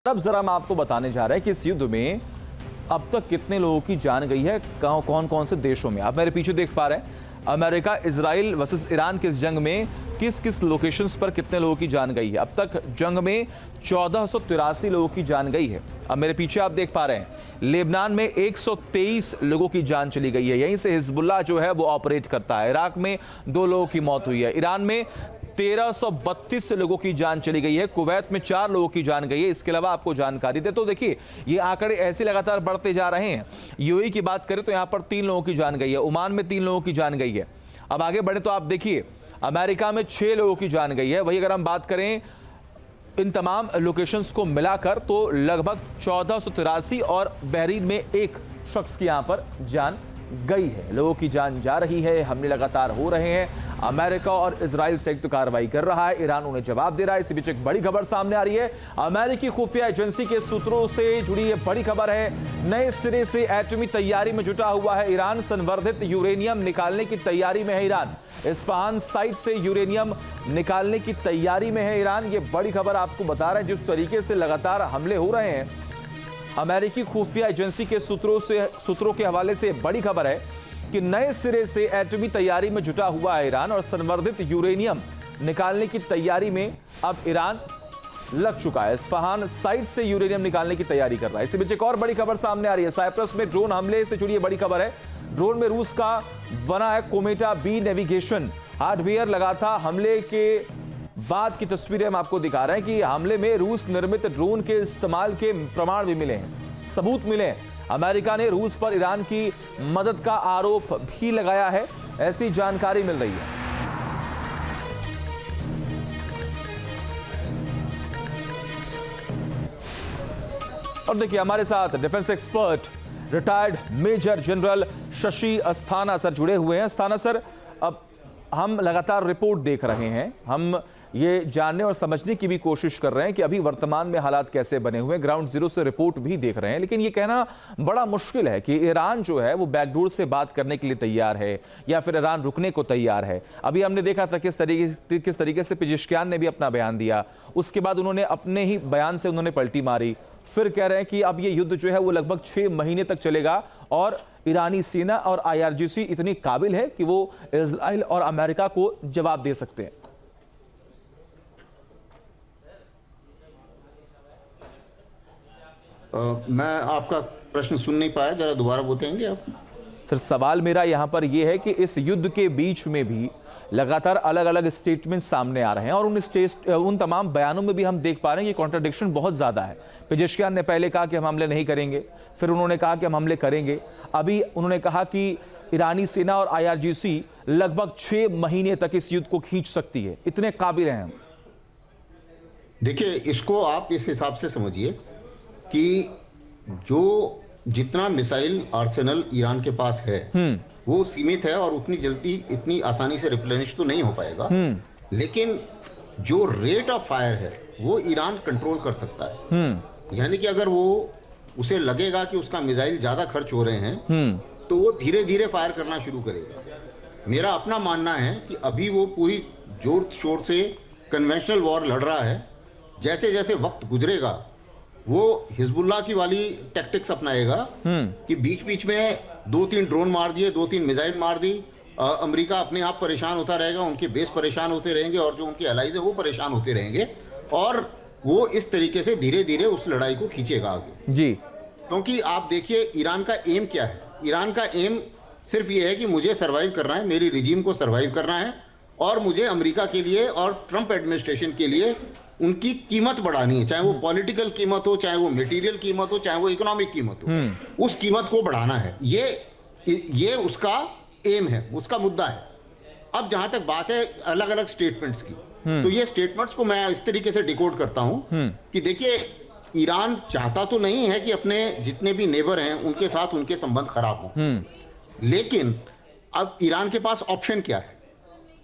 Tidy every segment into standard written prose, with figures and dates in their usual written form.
अब जरा मैं आपको बताने जा रहा है कि इस युद्ध में अब तक कितने लोगों की जान गई है, कौन कौन से देशों में। आप मेरे पीछे देख पा रहे हैं, अमेरिका इजराइल वर्सेस ईरान की इस जंग में किस किस लोकेशंस पर कितने लोगों की जान गई है। अब तक जंग में 1483 लोगों की जान गई है। अब मेरे पीछे आप देख पा रहे हैं, लेबनान में 123 लोगों की जान चली गई है। यहीं से हिजबुल्लाह जो है वो ऑपरेट करता है। इराक में 2 लोगों की मौत हुई है। ईरान में 1332 लोगों की जान चली गई है। कुवैत में 4 लोगों की जान गई है। इसके अलावा आपको जानकारी दे तो देखिए, ये आंकड़े ऐसे लगातार बढ़ते जा रहे हैं। यूएई की बात करें तो यहां पर 3 लोगों की जान गई है। ओमान में 3 लोगों की जान गई है। अब आगे बढ़े तो आप देखिए, अमेरिका में 6 लोगों की जान गई है। वही अगर हम बात करें इन तमाम लोकेशंस को मिलाकर तो लगभग 1483, और बहरीन में 1 शख्स की यहां पर जान गई है। लोगों की जान जा रही है, हमले लगातार हो रहे हैं। अमेरिका और इजराइल संयुक्त कार्रवाई कर रहा है, ईरान उन्हें जवाब दे रहा है। इसी बीच एक बड़ी खबर सामने आ रही है। अमेरिकी खुफिया एजेंसी के सूत्रों से जुड़ी ये बड़ी खबर है। नए सिरे से एटमी तैयारी में जुटा हुआ है ईरान। संवर्धित यूरेनियम निकालने की तैयारी में है ईरान। इस्फहान साइट से यूरेनियम निकालने की तैयारी में है ईरान। ये बड़ी खबर आपको बता रहे हैं। जिस तरीके से लगातार हमले हो रहे हैं, अमेरिकी खुफिया एजेंसी के सूत्रों के हवाले से बड़ी खबर है कि नए सिरे से एटमी तैयारी में जुटा हुआ है ईरान, और संवर्धित यूरेनियम निकालने की तैयारी में अब ईरान लग चुका है। इस्फहान साइट से यूरेनियम निकालने की तैयारी कर रहा है। इसी बीच एक और बड़ी खबर सामने आ रही है। साइप्रस में ड्रोन हमले से जुड़ी बड़ी खबर है। ड्रोन में रूस का बना है कोमेटा बी नेविगेशन हार्डवेयर लगा था। हमले के बाद की तस्वीरें हम आपको दिखा रहे हैं कि हमले में रूस निर्मित ड्रोन के इस्तेमाल के प्रमाण भी मिले हैं, सबूत मिले हैं। अमेरिका ने रूस पर ईरान की मदद का आरोप भी लगाया है, ऐसी जानकारी मिल रही है। और देखिए, हमारे साथ defence expert retired major general Shashi Asthana sir जुड़े हुए हैं। अस्थाना सर, अब हम लगातार रिपोर्ट देख रहे हैं, हम ये जानने और समझने की भी कोशिश कर रहे हैं कि अभी वर्तमान में हालात कैसे बने हुए हैं। ग्राउंड जीरो से रिपोर्ट भी देख रहे हैं, लेकिन ये कहना बड़ा मुश्किल है कि ईरान जो है वो बैकडोर से बात करने के लिए तैयार है या फिर ईरान रुकने को तैयार है। अभी हमने देखा था किस तरीके से पेजेश्कियान ने भी अपना बयान दिया, उसके बाद उन्होंने अपने ही बयान से उन्होंने पलटी मारी। फिर कह रहे हैं कि अब ये युद्ध जो है वो लगभग 6 महीने तक चलेगा, और ईरानी सेना और IRGC इतनी काबिल है कि वो इजराइल और अमेरिका को जवाब दे सकते हैं। मैं आपका प्रश्न सुन नहीं पाया, जरा दोबारा बताएंगे आप? सर, सवाल मेरा यहां पर यह है कि इस युद्ध के बीच में भी लगातार अलग अलग स्टेटमेंट सामने आ रहे हैं, और उन तमाम बयानों में भी हम देख पा रहे हैं कि कॉन्ट्रडिक्शन बहुत ज्यादा है। पेजेश्कियान ने पहले कहा कि हम हमले नहीं करेंगे, फिर उन्होंने कहा कि हम हमले करेंगे। अभी उन्होंने कहा कि ईरानी सेना और IRGC लगभग 6 महीने तक इस युद्ध को खींच सकती है, इतने काबिल हैं हम। देखिए, इसको आप इस हिसाब से समझिए कि जो जितना मिसाइल आर्सेनल ईरान के पास है वो सीमित है, और उतनी जल्दी इतनी आसानी से रिप्लेनिश तो नहीं हो पाएगा। लेकिन जो रेट ऑफ फायर है वो ईरान कंट्रोल कर सकता है। यानी कि अगर वो उसे लगेगा कि उसका मिसाइल ज्यादा खर्च हो रहे हैं तो वो धीरे धीरे फायर करना शुरू करेगा। मेरा अपना मानना है कि अभी वो पूरी जोर शोर से कन्वेंशनल वॉर लड़ रहा है। जैसे जैसे वक्त गुजरेगा वो हिजबुल्लाह की वाली टैक्टिक्स अपनाएगा कि बीच बीच में 2-3 ड्रोन मार दिए, 2-3 मिसाइल मार दी। अमेरिका अपने आप परेशान होता रहेगा, उनके बेस परेशान होते रहेंगे, और जो उनके एलाइज है वो परेशान होते रहेंगे, और वो इस तरीके से धीरे धीरे उस लड़ाई को खींचेगा आगे जी। क्योंकि आप देखिए ईरान का एम क्या है। ईरान का एम सिर्फ ये है कि मुझे सर्वाइव करना है, मेरी रिजीम को सर्वाइव करना है, और मुझे अमेरिका के लिए और ट्रंप एडमिनिस्ट्रेशन के लिए उनकी कीमत बढ़ानी है। चाहे वो पॉलिटिकल कीमत हो, चाहे वो मटेरियल कीमत हो, चाहे वो इकोनॉमिक कीमत हो, उस कीमत को बढ़ाना है। ये उसका एम है, उसका मुद्दा है। अब जहां तक बात है अलग अलग स्टेटमेंट्स की, तो ये स्टेटमेंट्स को मैं इस तरीके से डिकोड करता हूं कि देखिए, ईरान चाहता तो नहीं है कि अपने जितने भी नेबर हैं उनके साथ उनके संबंध खराब हों, लेकिन अब ईरान के पास ऑप्शन क्या है?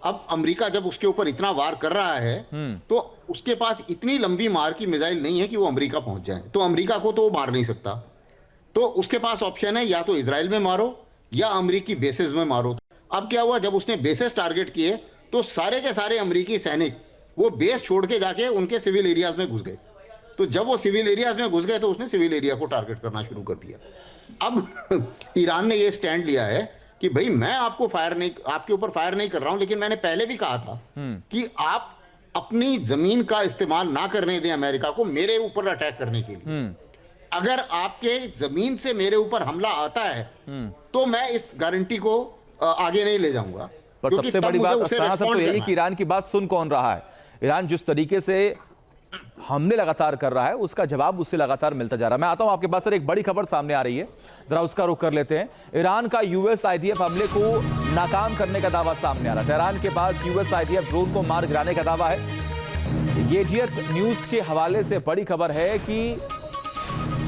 अब अमेरिका जब उसके ऊपर इतना वार कर रहा है तो उसके पास इतनी लंबी मार की मिसाइल नहीं है कि वो अमेरिका पहुंच जाए, तो अमेरिका को तो वो मार नहीं सकता। तो उसके पास ऑप्शन है, या तो इजराइल में मारो या अमेरिकी बेसेस में मारो। अब क्या हुआ, जब उसने बेसेस टारगेट किए तो सारे के सारे अमेरिकी सैनिक वो बेस छोड़ के जाके उनके सिविल एरियाज में घुस गए। तो जब वो सिविल एरियाज में घुस गए तो उसने सिविल एरिया को टारगेट करना शुरू कर दिया। अब ईरान ने ये स्टैंड लिया है कि भाई मैं आपके ऊपर फायर नहीं कर रहा हूं, लेकिन मैंने पहले भी कहा था कि आप अपनी जमीन का इस्तेमाल ना करने दें अमेरिका को मेरे ऊपर अटैक करने के लिए। अगर आपके जमीन से मेरे ऊपर हमला आता है तो मैं इस गारंटी को आगे नहीं ले जाऊंगा। पर सबसे बड़ी बात तो यही कि ईरान की बात सुन कौन रहा है। ईरान जिस तरीके से हमले लगातार कर रहा है उसका जवाब उससे लगातार मिलता जा रहा है। मैं आता हूं आपके पास, सर एक बड़ी खबर सामने आ रही है, जरा उसका रुख कर लेते हैं। ईरान का यूएस आईडीएफ हमले को नाकाम करने का दावा सामने आ रहा है। तेहरान के पास यूएस आईडीएफ ड्रोन को मार गिराने का दावा है। येजियत न्यूज के हवाले से बड़ी खबर है कि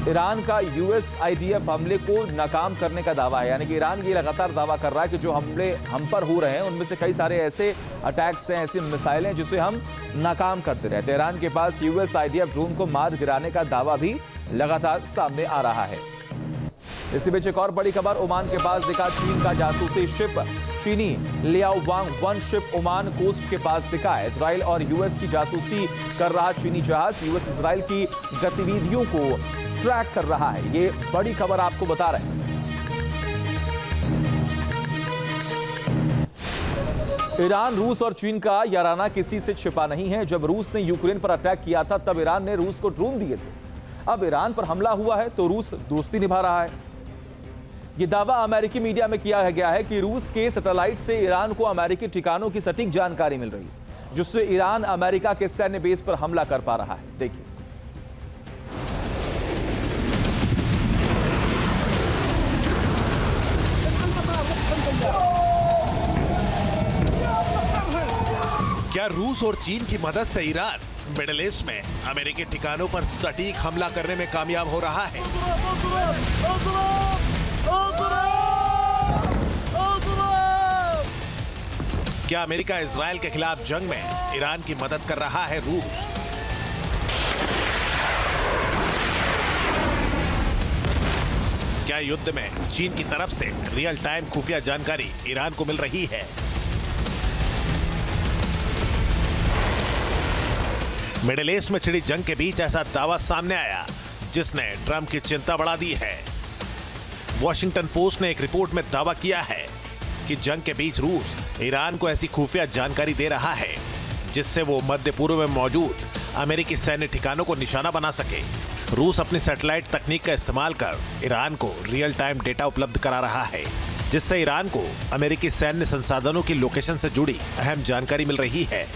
ईरान का यूएस आईडीएफ हमले को नाकाम करने का दावा है, यानी कि ईरान ये लगातार दावा कर रहा है कि जो हमले हम पर हो रहे हैं उनमें से कई सारे ऐसे अटैक्स हैं, ऐसी मिसाइलें हैं जिसे हम नाकाम करते रहे। तेहरान के पास यूएस आईडीएफ ड्रोन को मार गिराने का दावा भी लगातार सामने आ रहा है। इसी बीच एक और बड़ी खबर, ओमान के पास दिखा चीन का जासूसी शिप। चीनी लियाओवांग 1 शिप ओमान कोस्ट के पास दिखा है। इजराइल और यूएस की जासूसी कर रहा चीनी जहाज यूएस इजराइल की गतिविधियों को ट्रैक कर रहा है। ये बड़ी खबर आपको बता रहे हैं। ईरान, रूस और चीन का याराना किसी से छिपा नहीं है। जब रूस ने यूक्रेन पर अटैक किया था तब ईरान ने रूस को ड्रोन दिए थे। अब ईरान पर हमला हुआ है तो रूस दोस्ती निभा रहा है। यह दावा अमेरिकी मीडिया में किया गया है कि रूस के सैटेलाइट से ईरान को अमेरिकी ठिकानों की सटीक जानकारी मिल रही है, जिससे ईरान अमेरिका के सैन्य बेस पर हमला कर पा रहा है। देखिए, क्या रूस और चीन की मदद से ईरान मिडिल ईस्ट में अमेरिकी ठिकानों पर सटीक हमला करने में कामयाब हो रहा है? क्या अमेरिका इजराइल के खिलाफ जंग में ईरान की मदद कर रहा है रूस? क्या युद्ध में चीन की तरफ से रियल टाइम खुफिया जानकारी ईरान को मिल रही है? मिडिल ईस्ट में छिड़ी जंग के बीच ऐसा दावा सामने आया जिसने ट्रंप की चिंता बढ़ा दी है। वॉशिंगटन पोस्ट ने एक रिपोर्ट में दावा किया है कि जंग के बीच रूस ईरान को ऐसी खुफिया जानकारी दे रहा है जिससे वो मध्य पूर्व में मौजूद अमेरिकी सैन्य ठिकानों को निशाना बना सके। रूस अपनी सैटेलाइट तकनीक का इस्तेमाल कर ईरान को रियल टाइम डेटा उपलब्ध करा रहा है, जिससे ईरान को अमेरिकी सैन्य संसाधनों की लोकेशन से जुड़ी अहम जानकारी मिल रही है।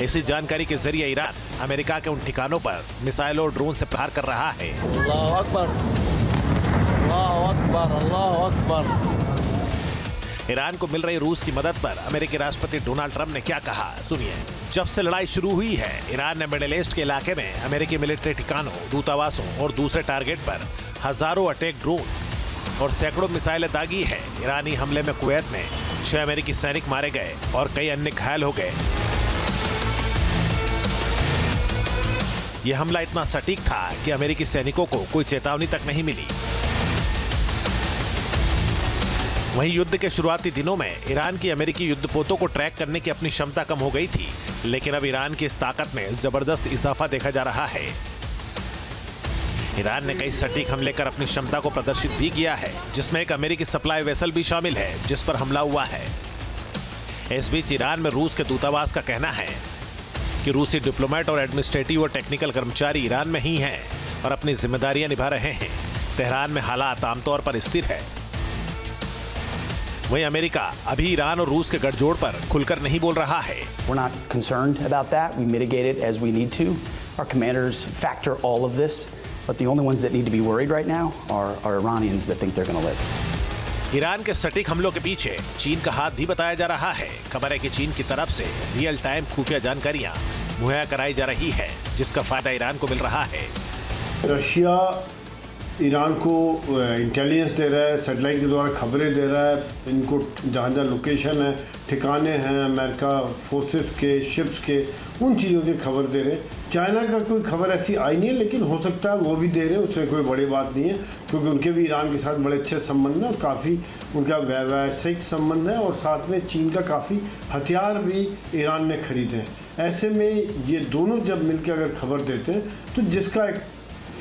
इसी जानकारी के जरिए ईरान अमेरिका के उन ठिकानों पर मिसाइल और ड्रोन से प्रहार कर रहा है। अल्लाह अकबर, अल्लाह अकबर, अल्लाह अकबर। ईरान को मिल रही रूस की मदद पर अमेरिकी राष्ट्रपति डोनाल्ड ट्रंप ने क्या कहा, सुनिए। जब से लड़ाई शुरू हुई है, ईरान ने मिडिल ईस्ट के इलाके में अमेरिकी मिलिट्री ठिकानों, दूतावासों और दूसरे टारगेट पर हजारों अटैक ड्रोन और सैकड़ों मिसाइलें दागी है। ईरानी हमले में कुवैत में 6 अमेरिकी सैनिक मारे गए और कई अन्य घायल हो गए। यह हमला इतना सटीक था कि अमेरिकी सैनिकों को कोई चेतावनी तक नहीं मिली। वहीं युद्ध के शुरुआती दिनों में ईरान की अमेरिकी युद्धपोतों को ट्रैक करने की अपनी क्षमता कम हो गई थी, लेकिन अब ईरान की इस ताकत में जबरदस्त इजाफा देखा जा रहा है। ईरान ने कई सटीक हमले कर अपनी क्षमता को प्रदर्शित भी किया है, जिसमें एक अमेरिकी सप्लाई वेसल भी शामिल है जिस पर हमला हुआ है। इस बीच ईरान में रूस के दूतावास का कहना है कि रूसी डिप्लोमेट और एडमिनिस्ट्रेटिव और टेक्निकल कर्मचारी ईरान में ही हैं और अपनी जिम्मेदारियां निभा रहे हैं। तेहरान में हालात आमतौर पर स्थिर है। वहीं अमेरिका अभी ईरान और रूस के गठजोड़ पर खुलकर नहीं बोल रहा है। We're not concerned about that. We mitigate it as we need to. Our commanders factor all of this, but the only ones that need to be worried right now are Iranians that think they're going to live. Iran के सटीक हमलों के पीछे चीन का हाथ भी बताया जा रहा है। खबर है कि चीन की तरफ से रियल टाइम खुफिया जानकारियां मुहैया कराई जा रही है, जिसका फायदा ईरान को मिल रहा है। रशिया ईरान को इंटेलिजेंस दे रहा है, सैटेलाइट के द्वारा खबरें दे रहा है, इनको जहाँ जहाँ लोकेशन है, ठिकाने हैं अमेरिका फोर्सेस के, शिप्स के, उन चीज़ों की खबर दे रहे हैं। चाइना का कोई खबर ऐसी आई नहीं है, लेकिन हो सकता है वो भी दे रहे हैं, उसमें कोई बड़ी बात नहीं है, क्योंकि उनके भी ईरान के साथ बड़े अच्छे संबंध हैं और काफ़ी उनका व्यावसायिक संबंध है, और साथ में चीन का काफ़ी हथियार भी ईरान ने खरीदे हैं। ऐसे में ये दोनों जब मिलकर अगर खबर देते हैं तो जिसका एक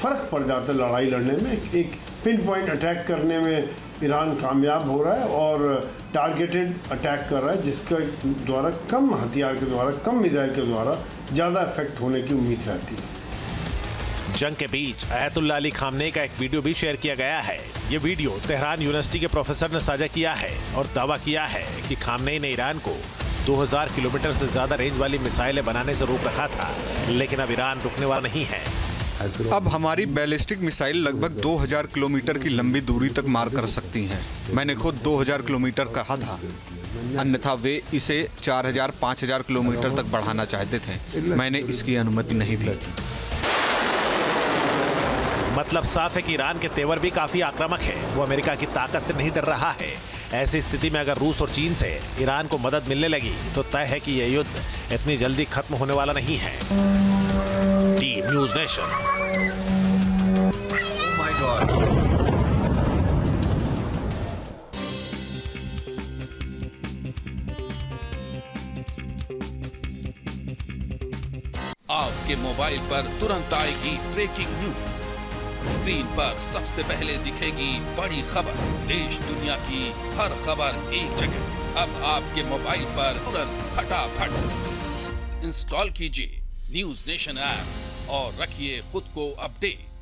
फ़र्क पड़ जाता है लड़ाई लड़ने में, एक पिन पॉइंट अटैक करने में ईरान कामयाब हो रहा है और टारगेटेड अटैक कर रहा है, जिसके द्वारा कम हथियार के द्वारा, कम मिसाइल के द्वारा ज़्यादा इफेक्ट होने की उम्मीद रहती है। जंग के बीच अयतुल्ला अली खामनेई का एक वीडियो भी शेयर किया गया है। ये वीडियो तेहरान यूनिवर्सिटी के प्रोफेसर ने साझा किया है और दावा किया है कि खामनेई ने ईरान को 2000 किलोमीटर से ज्यादा रेंज वाली मिसाइलें बनाने से रोक रखा था, लेकिन अब ईरान रुकने वाला नहीं है। अब हमारी बैलिस्टिक मिसाइल लगभग 2000 किलोमीटर की लंबी दूरी तक मार कर सकती हैं। मैंने खुद 2000 किलोमीटर कहा था, अन्यथा वे इसे 4000, 5000 किलोमीटर तक बढ़ाना चाहते थे। मैंने इसकी अनुमति नहीं दी। मतलब साफ है कि ईरान के तेवर भी काफी आक्रामक है। वो अमेरिका की ताकत से नहीं डर रहा है। ऐसी स्थिति में अगर रूस और चीन से ईरान को मदद मिलने लगी तो तय है कि यह युद्ध इतनी जल्दी खत्म होने वाला नहीं है। Team news nation. आपके मोबाइल पर तुरंत आएगी ब्रेकिंग न्यूज। स्क्रीन पर सबसे पहले दिखेगी बड़ी खबर। देश दुनिया की हर खबर एक जगह। अब आपके मोबाइल पर तुरंत फटाफट इंस्टॉल कीजिए न्यूज़ नेशन ऐप और रखिए खुद को अपडेट।